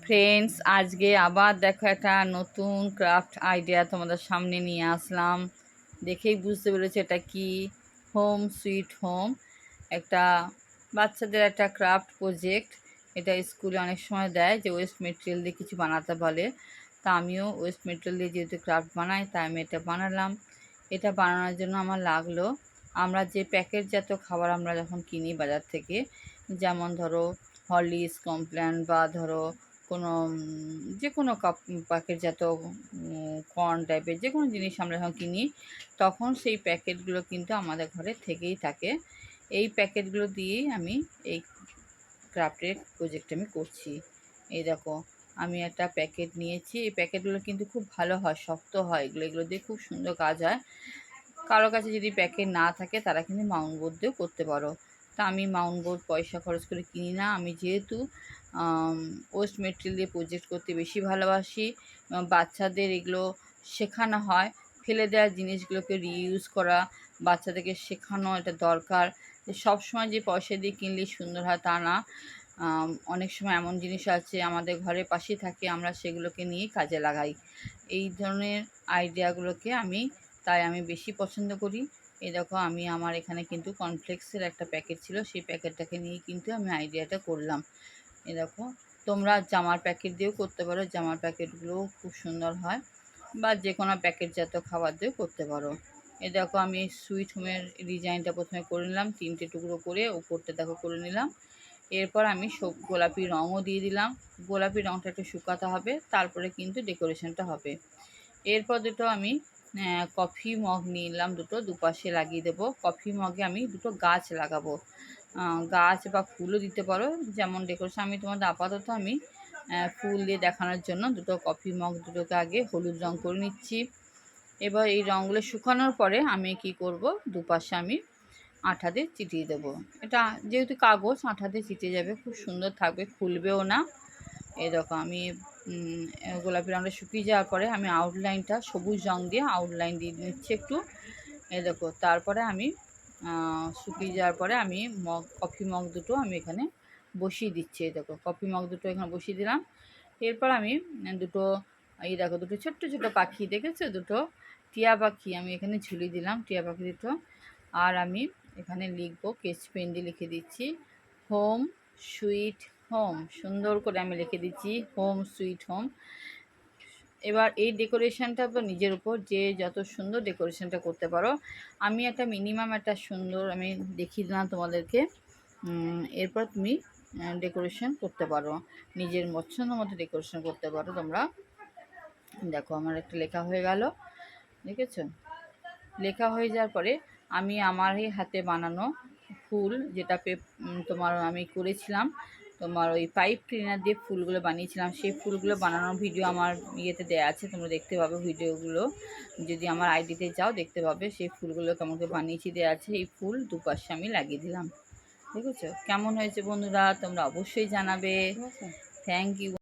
Friends, আজকে আবার দেখো একটা নতুন ক্রাফট আইডিয়া তোমাদের সামনে নিয়ে আসলাম। দেখেই বুঝতে পেরেছি এটা কি। হোম সুইট হোম, একটা বাচ্চাদের একটা ক্রাফট প্রজেক্ট। এটা স্কুলে অনেক সময় দেয় যে ওয়েস্ট মেটেরিয়াল দিয়ে কিছু বানাতে বলে। তা আমিও ওয়েস্ট মেটেরিয়াল দিয়ে যেহেতু ক্রাফট বানাই, তাই আমি এটা বানালাম। এটা বানানোর জন্য আমার লাগলো, আমরা যে প্যাকেটজাত খাবার আমরা যখন কিনি বাজার থেকে, যেমন ধরো হরলিক্স, কমপ্ল্যান, বা ধরো কোনো যে কোনো প্যাকেটজাত কর্ন টাইপের যে কোনো জিনিস আমরা যখন কিনি, তখন সেই প্যাকেটগুলো কিন্তু আমাদের ঘরে থেকেই থাকে। এই প্যাকেটগুলো দিয়েই আমি এই ক্রাফটের প্রজেক্ট আমি করছি। এই দেখো, আমি একটা প্যাকেট নিয়েছি। এই প্যাকেটগুলো কিন্তু খুব ভালো হয়, শক্ত হয়, এগুলো দিয়ে খুব সুন্দর কাজ হয়। কারো কাছে যদি প্যাকেট না থাকে তারা কিন্তু মাউন্ট বোর্ড দিয়েও করতে পারো। তা আমি মাউন্ট বোর্ড পয়সা খরচ করে কিনি না। আমি যেহেতু ওয়েস্ট মেটেরিয়াল দিয়ে প্রজেক্ট করতে বেশি ভালোবাসি, বাচ্চাদের এগুলো শেখানো হয়, ফেলে দেওয়া জিনিসগুলোকে রিইউজ করা, বাচ্চাদেরকে শেখানো এটা দরকার। সব সময় যে পয়সা দিয়ে কিনলেই সুন্দর হয় তা না। অনেক সময় এমন জিনিস আছে আমাদের ঘরের পাশেই থাকে, আমরা সেগুলোকে নিয়ে কাজে লাগাই। এই ধরনের আইডিয়াগুলোকে তাই আমি বেশি পছন্দ করি। এই দেখো, আমি আমার এখানে কিন্তু কর্নফ্লেক্সের একটা প্যাকেট ছিল, সেই প্যাকেটটাকে নিয়ে কিন্তু আমি আইডিয়াটা করলাম। এই দেখো, তোমরা জামার প্যাকেট দিয়েও করতে পারো, জামার প্যাকেটগুলোও খুব সুন্দর হয়, বা যে কোনো প্যাকেটজাত খাবার দিয়েও করতে পারো। এই দেখো, আমি সুইট হোমের ডিজাইনটা প্রথমে করে নিলাম, 3টে টুকরো করে উপরটা দেখো করে নিলাম। এরপর আমি সব গোলাপি রঙও দিয়ে দিলাম। গোলাপি রঙটা একটু শুকাতে হবে, তারপরে কিন্তু ডেকোরেশনটা হবে। এরপর দুটো আমি কফি মগ নিয়ে নিলাম, দুপাশে লাগিয়ে দেবো। কফি মগে আমি দুটো গাছ লাগাবো, গাছ বা ফুলও দিতে পারো যেমন ডেকোরেশন। আমি তোমাদের আপাতত আমি ফুল দিয়ে দেখানোর জন্য দুটো কফি মগ দুটোকে আগে হলুদ রঙ করে নিচ্ছি। এবার এই রঙগুলো শুকানোর পরে আমি কি করব, দুপাশে আমি আঠা দিয়ে চিটিয়ে দেবো। এটা যেহেতু কাগজ, আঠা দিয়ে চিটিয়ে যাবে, খুব সুন্দর থাকবে, খুলবেও না। এই দেখো, আমি গোলাপি রঙটা শুকিয়ে যাওয়ার পরে আমি আউটলাইনটা সবুজ রঙ দিয়ে আউটলাইন দিয়ে নিচ্ছি একটু। এই দেখো, তারপরে আমি শুকিয়ে যাওয়ার পরে আমি কফি মগ দুটো আমি এখানে বসিয়ে দিচ্ছি। এই দেখো, কফি মগ দুটো এখানে বসিয়ে দিলাম। এরপর আমি দুটো, এই দেখো, দুটো ছোট্ট ছোট্ট পাখি দেখেছো, দুটো টিয়া পাখি আমি এখানে ঝুলিয়ে দিলাম, টিয়া পাখি দুটো। আর আমি এখানে লিখবো, স্কেচ পেন দিয়ে লিখে দিচ্ছি হোম সুইট হোম। সুন্দর করে আমি লিখে দিচ্ছি হোম সুইট হোম। এবার এই ডেকোরেশনটা তো নিজের উপর, যে যত সুন্দর ডেকোরেশনটা করতে পারো। আমি একটা মিনিমাম একটা সুন্দর আমি দেখিয়ে দিলাম তোমাদেরকে। এরপর তুমি ডেকোরেশন করতে পারো, নিজের পছন্দ মতো ডেকোরেশন করতে পারো তোমরা। দেখো, আমার একটা লেখা হয়ে গেল, দেখেছো? লেখা হয়ে যাওয়ার পরে আমি আমার এই হাতে বানানো ফুল, যেটা তোমার আমি করেছিলাম, তোমার ওই পাইপ ক্লিনার দিয়ে ফুলগুলো বানিয়েছিলাম, সেই ফুলগুলো বানানোর ভিডিও আমার ইয়েতে দেওয়া আছে, তোমরা দেখতে পাবে ভিডিওগুলো। যদি আমার আইডিতে যাও দেখতে পাবে সেই ফুলগুলো কেমন করে বানিয়েছি দেওয়া আছে। এই ফুল দুপাশে আমি লাগিয়ে দিলাম। দেখেছো কেমন হয়েছে বন্ধুরা? তোমরা অবশ্যই জানাবে। Thank you.